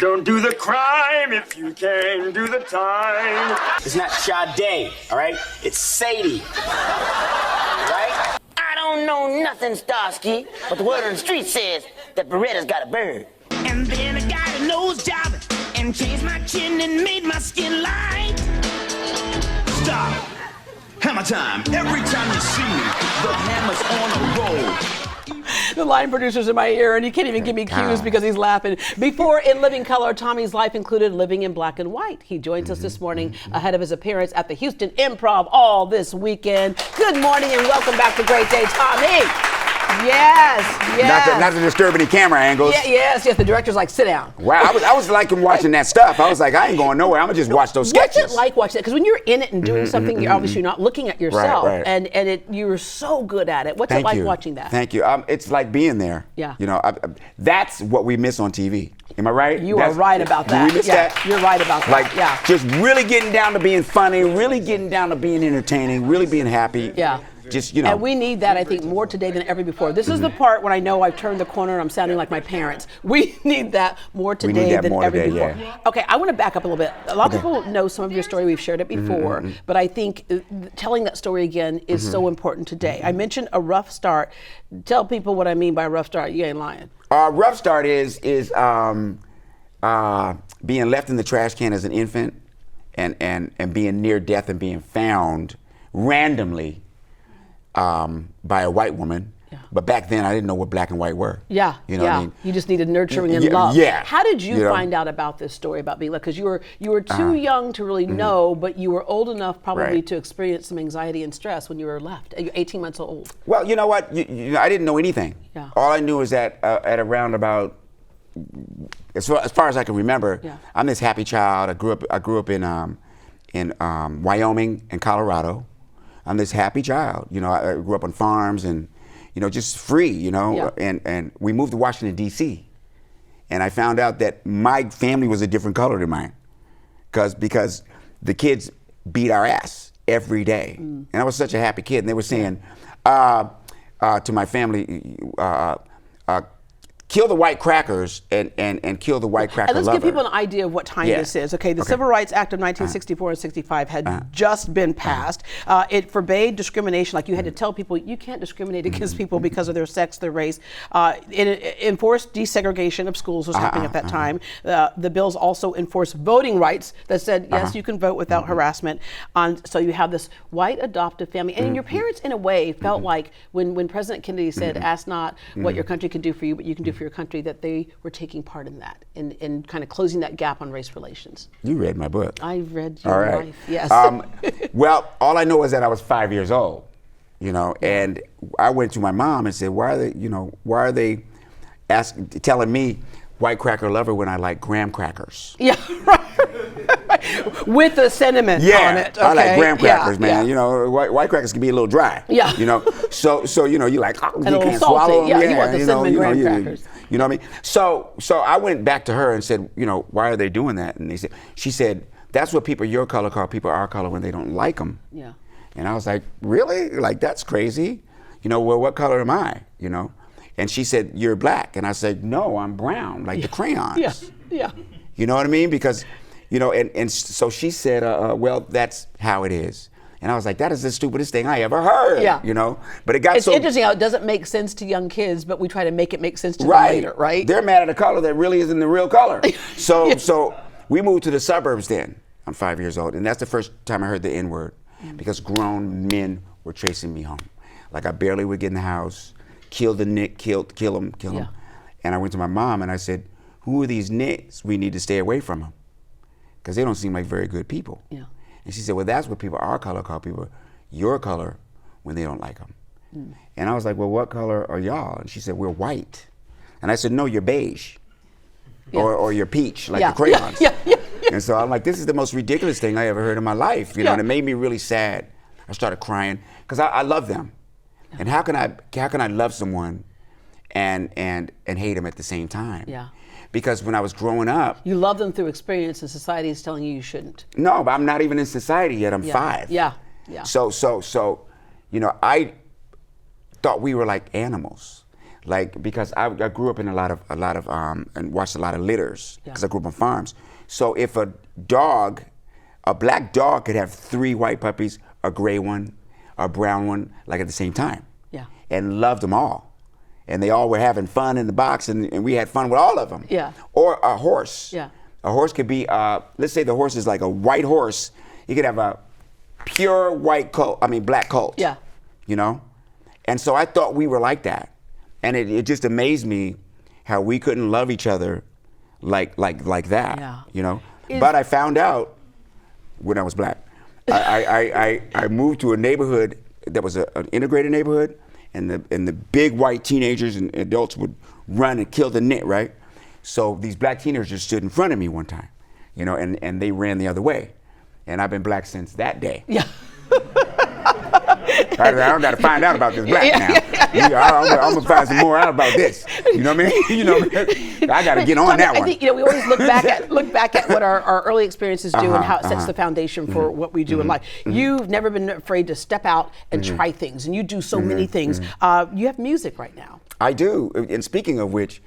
Don't do the crime if you can do the time. It's not Sade, all right? It's Sadie, right? I don't know nothing, Starsky, but the word on the street says that Beretta's got a bird. And then I got a nose job and changed my chin and made my skin light. Stop. Hammer time. Every time you see me, the hammer's on a roll. The line producer's in my ear, and he can't even give me cues because he's laughing. Before In Living Color, Tommy's life included living in black and white. He joins us this morning ahead of his appearance at the Houston Improv all this weekend. Good morning and welcome back to Great Day, Tommy. Yes. Not to disturb any camera angles. Yes. The director's like, sit down. Wow, I was liking watching that stuff. I was like, I ain't going nowhere. I'm gonna just watch those sketches. What's it like watching that? Because when you're in it and doing something, you're obviously not looking at yourself, Right. and you're so good at it. What's it like watching that? Thank you. It's like being there. Yeah. You know, that's what we miss on TV. Am I right? You are right about that. We miss that. You're right about that. Like, just really getting down to being funny, really getting down to being entertaining, really being happy. Yeah. Just, you know. And we need that, I think, more today than ever before. This is the part when I know I've turned the corner and I'm sounding like my parents. We need that more today than ever before. Yeah. Okay, I want to back up a little bit. A lot of people know some of your story. We've shared it before. But I think telling that story again is so important today. I mentioned a rough start. Tell people what I mean by a rough start. You ain't lying. Rough start is being left in the trash can as an infant and being near death and being found randomly by a white woman. Yeah. But back then I didn't know what black and white were. Yeah. You know what I mean? You just needed nurturing and love. Yeah. How did you find out about this story about being left? Because you were too young to really know, but you were old enough probably to experience some anxiety and stress when you were left. You're 18 months old. Well, you know what? I didn't know anything. Yeah. All I knew is that at around about, as far as I can remember, I'm this happy child. I grew up in Wyoming and Colorado. I'm this happy child. You know, I grew up on farms and, you know, just free, you know, and we moved to Washington, D.C. And I found out that my family was a different color than mine because the kids beat our ass every day. And I was such a happy kid. And they were saying to my family, kill the white crackers and kill the white cracker And let's lover. give people an idea of what time this is. Okay, the Civil Rights Act of 1964 and 65 had just been passed. It forbade discrimination. Like you had to tell people you can't discriminate against people because of their sex, their race. It enforced desegregation of schools was happening at that time. The bills also enforced voting rights that said yes, you can vote without harassment. So you have this white adoptive family, and your parents, in a way, felt like when President Kennedy said, "Ask not what your country can do for you, but you can do for your country," that they were taking part in that, in kind of closing that gap on race relations. You read my book. I read your life, yes. Well, all I know is that I was 5 years old, you know, and I went to my mom and said, why are they telling me white cracker lover when I like graham crackers? Yeah, right. With the sentiment on it. Okay. I like graham crackers, man. Yeah. You know, white crackers can be a little dry. Yeah. You know, so you know, you like, you can't salty. swallow them. Yeah, you want the cinnamon graham crackers. You know what I mean? So I went back to her and said, you know, why are they doing that? And she said, that's what people your color call people our color when they don't like them. Yeah. And I was like, really? Like, that's crazy. You know, well, what color am I? You know? And she said, you're black. And I said, no, I'm brown, like the crayons. Yeah. You know what I mean? Because, you know, and so she said, well, that's how it is. And I was like, that is the stupidest thing I ever heard. Yeah. You know? But it got It's interesting how it doesn't make sense to young kids, but we try to make it make sense to them later, right? They're mad at a color that really isn't the real color. So we moved to the suburbs then. I'm 5 years old. And that's the first time I heard the N-word because grown men were chasing me home. Like I barely would get in the house, kill them. Yeah. And I went to my mom and I said, who are these nicks? We need to stay away from them because they don't seem like very good people. Yeah. And she said, well, that's what people our color call people your color when they don't like them. And I was like, well, what color are y'all? And she said, we're white. And I said, no, you're beige. Or you're peach, like the crayons. And so I'm like, this is the most ridiculous thing I ever heard in my life. You know, and it made me really sad. I started crying because I love them. And how can I love someone and hate them at the same time? Yeah. Because when I was growing up, You love them through experience, and society is telling you shouldn't. No, but I'm not even in society yet. I'm 5. Yeah. So, you know, I thought we were like animals. Like, because I grew up in a lot of and watched a lot of litters because I grew up on farms. So if a black dog could have 3 white puppies, a gray one, a brown one, like at the same time. Yeah. And loved them all. And they all were having fun in the box, and we had fun with all of them. Yeah. Or a horse. Yeah. A horse could be, let's say the horse is like a white horse. You could have a pure black colt. Yeah. You know? And so I thought we were like that. And it just amazed me how we couldn't love each other like that. Yeah. You know? But I found out when I was black. I moved to a neighborhood that was an integrated neighborhood, and the big white teenagers and adults would run and kill the net, right? So these black teenagers stood in front of me one time, you know, and they ran the other way. And I've been black since that day. Yeah. I don't got to find out about this black now. I'm gonna find some more out about this. You know what I mean? You know, I got to get on that one. I think we always look back at what our early experiences do and how it sets the foundation for what we do in life. You've never been afraid to step out and try things, and you do so many things. You have music right now. I do. And speaking of which,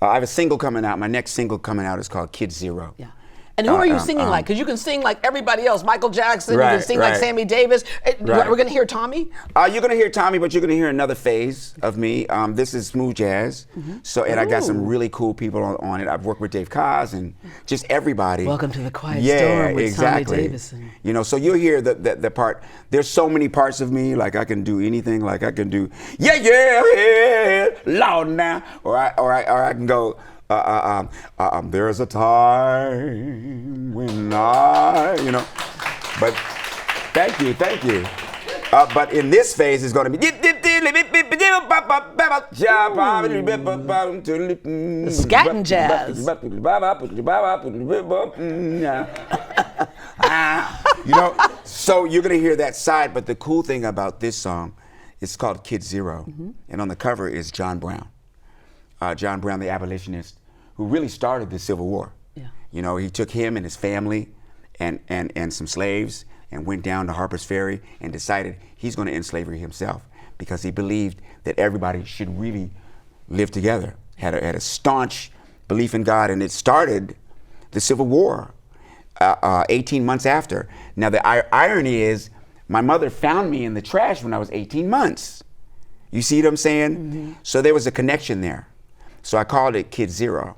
I have a single coming out. My next single coming out is called Kid Zero. Yeah. And who are you singing like? Because you can sing like everybody else. Michael Jackson, you can sing like Sammy Davis. We're going to hear Tommy? You're going to hear Tommy, but you're going to hear another phase of me. This is smooth jazz. So, and I got some really cool people on it. I've worked with Dave Koz and just everybody. Welcome to the Quiet Storm with Tommy Davidson. You know, so you'll hear the part. There's so many parts of me. Like I can do anything. Like I can do, yeah, loud now. Or I can go, there's a time when you know, but thank you. But in this phase, it's going to be scatting jazz. You know, so you're going to hear that side. But the cool thing about this song, it's called Kid Zero, and on the cover is John Brown. John Brown, the abolitionist, who really started the Civil War. Yeah. You know, he took him and his family and some slaves and went down to Harper's Ferry and decided he's going to end slavery himself because he believed that everybody should really live together. Had a staunch belief in God, and it started the Civil War 18 months after. Now, the irony is my mother found me in the trash when I was 18 months. You see what I'm saying? So there was a connection there. So I called it Kid Zero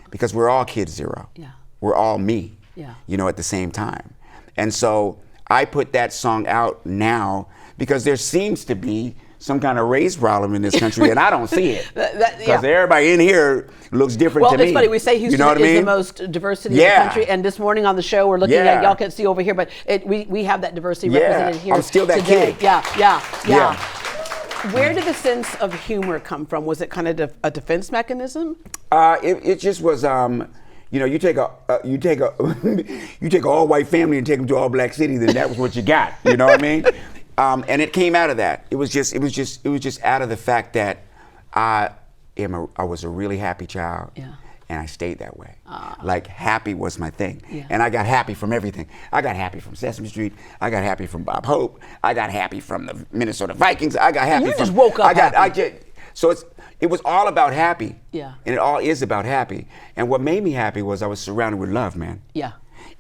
because we're all Kid Zero. Yeah. We're all me, yeah. You know, at the same time. And so I put that song out now because there seems to be some kind of race problem in this country, and I don't see it. Because everybody in here looks different to me. Well, it's funny, we say Houston is the most diversity in the country, and this morning on the show we're looking at, y'all can't see over here, but we have that diversity represented here. I'm still that today. kid. Yeah. Where did the sense of humor come from? Was it kind of a defense mechanism? It just was. You know, you take a all white family and take them to all black city, then that was what you got. You know what I mean? And it came out of that. It was just out of the fact that I was a really happy child. Yeah. And I stayed that way. Like happy was my thing. Yeah. And I got happy from everything. I got happy from Sesame Street. I got happy from Bob Hope. I got happy from the Minnesota Vikings. I got happy You from, just woke up happy. So it was all about happy. Yeah. And it all is about happy. And what made me happy was I was surrounded with love, man. Yeah.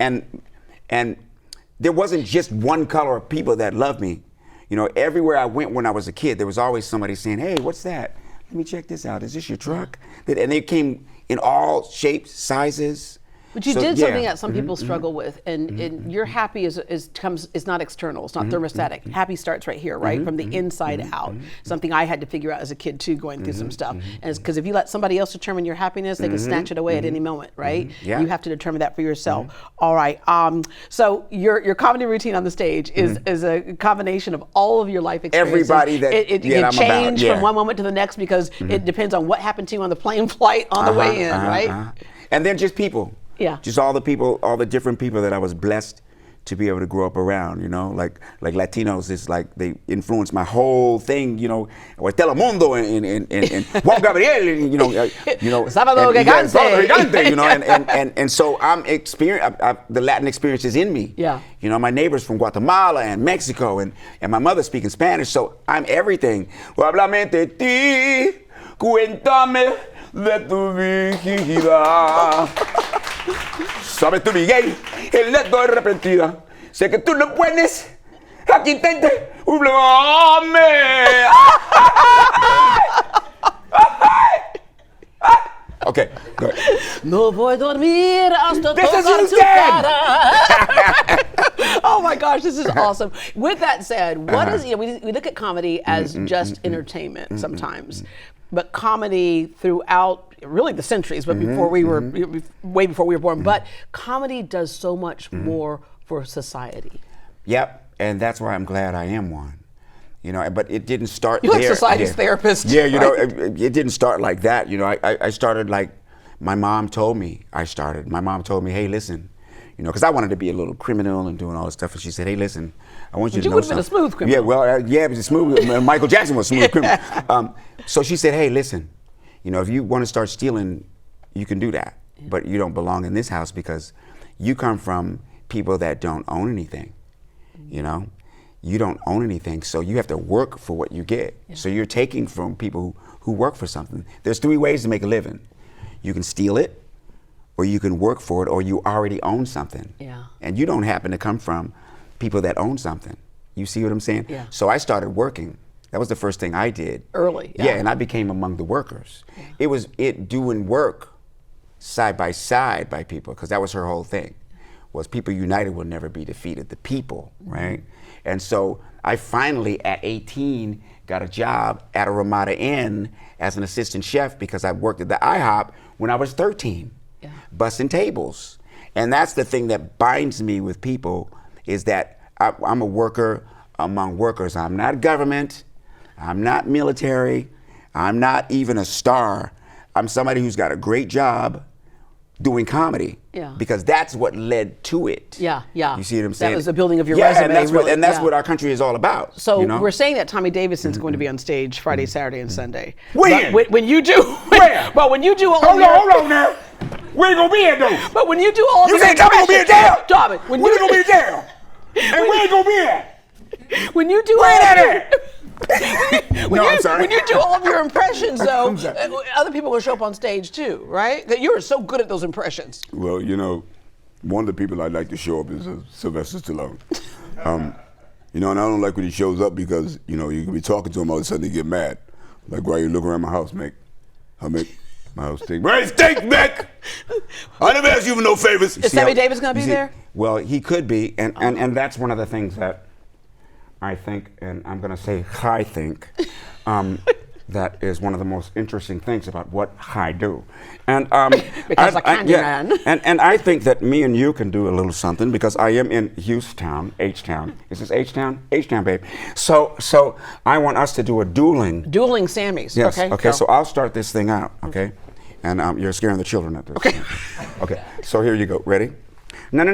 And there wasn't just one color of people that loved me. You know, everywhere I went when I was a kid, there was always somebody saying, "Hey, what's that? Let me check this out. Is this your truck?" And they came in all shapes, sizes. But you did something that some people struggle with, and your happy is not external, it's not thermostatic. Happy starts right here, right? From the inside out. Something I had to figure out as a kid too, going through some stuff. And it's because if you let somebody else determine your happiness, they can snatch it away at any moment, right? Yeah. You have to determine that for yourself. All right. So your comedy routine on the stage is a combination of all of your life experiences. Everybody that it can change from one moment to the next because it depends on what happened to you on the plane flight on the way in, right? And then just people. Yeah. Just all the people, all the different people that I was blessed to be able to grow up around, you know, like Latinos, it's like they influenced my whole thing, you know, or Telemundo and Juan Gabriel, you know, Sábado Gigante, you know, and so the Latin experience is in me. Yeah. You know, my neighbors from Guatemala and Mexico and my mother speaking Spanish, so I'm everything. Cuéntame de tu vida. Sabes tú, Miguel, el neto arrepentida. Sé que tú no puedes. Aquí intente un blame. Okay, go ahead. No voy a dormir hasta This is tocar tu Houston! cara. Oh my gosh, this is awesome. With that said, what is, we look at comedy as just entertainment sometimes, but comedy throughout really the centuries, but before we were, way before we were born, but comedy does so much more for society. Yep, and that's why I'm glad I am one. You know, but it didn't start You're there. like society's therapist. Yeah, you know, right? it didn't start like that. You know, I started like, my mom told me I started. My mom told me, hey, listen, you know, because I wanted to be a little criminal and doing all this stuff. And she said, hey, listen, I want you to know would something. have been a smooth criminal. Yeah, well, yeah, it was a smooth, Michael Jackson was a smooth criminal. So she said, hey, listen, you know, if you want to start stealing, you can do that. Yeah. But you don't belong in this house because you come from people that don't own anything, you know? You don't own anything, so you have to work for what you get. Yeah. So you're taking from people who work for something. There's 3 ways to make a living. You can steal it, or you can work for it, or you already own something. Yeah. And you don't happen to come from people that own something. You see what I'm saying? Yeah. So I started working. That was the first thing I did. Early. Yeah, and I became among the workers. Yeah. It was doing work side by people, because that was her whole thing. Was people united will never be defeated, the people, right? And so I finally, at 18, got a job at a Ramada Inn as an assistant chef because I worked at the IHOP when I was 13, bussing tables. And that's the thing that binds me with people, is that I'm a worker among workers. I'm not government, I'm not military, I'm not even a star. I'm somebody who's got a great job doing comedy, because that's what led to it. Yeah, yeah. You see what I'm saying? That was the building of your resume. And that's what our country is all about. So you know? we're saying that Tommy Davidson's going to be on stage Friday, Saturday, and Sunday. When? But when you do, but when you do all hold on now. We ain't gonna be here though. But when you do all you the say Tommy gonna be in jail? Tommy, when we you gonna be in jail, and we ain't gonna be here. When you do Where all that at? I'm sorry. When you do all of your impressions, though, other people will show up on stage too, right? You are so good at those impressions. Well, you know, one of the people I'd like to show up is Sylvester Stallone. You know, and I don't like when he shows up because, you know, you can be talking to him all of a sudden he get mad. Like, why you look around my house, Mick? I make my house stink. Right, stink, Mick! I never asked you for no favors. Is Tommy Davis going to be there? Well, he could be, and that's one of the things that I think, and I'm going to say I think, that is one of the most interesting things about what I do. And because man. And I think that me and you can do a little something, because I am in Houston, H-Town. Is this H-Town? H-Town, babe. So I want us to do a dueling. Dueling Sammys. Yes. Okay. So I'll start this thing out. Okay. And you're scaring the children at this. Okay. Okay. So here you go. Ready? No.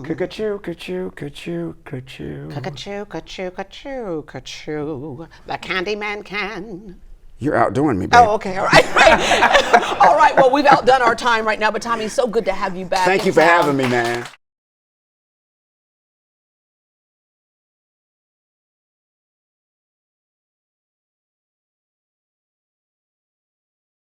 Ka-choo, ka-choo, ka-choo, ka-choo. Ka-choo, ka-choo, ka-choo, ka-choo. The Candyman can. You're outdoing me, babe. Oh, okay, all right. All right, well, we've outdone our time right now, but Tommy, so good to have you back. Thank you for having me, man.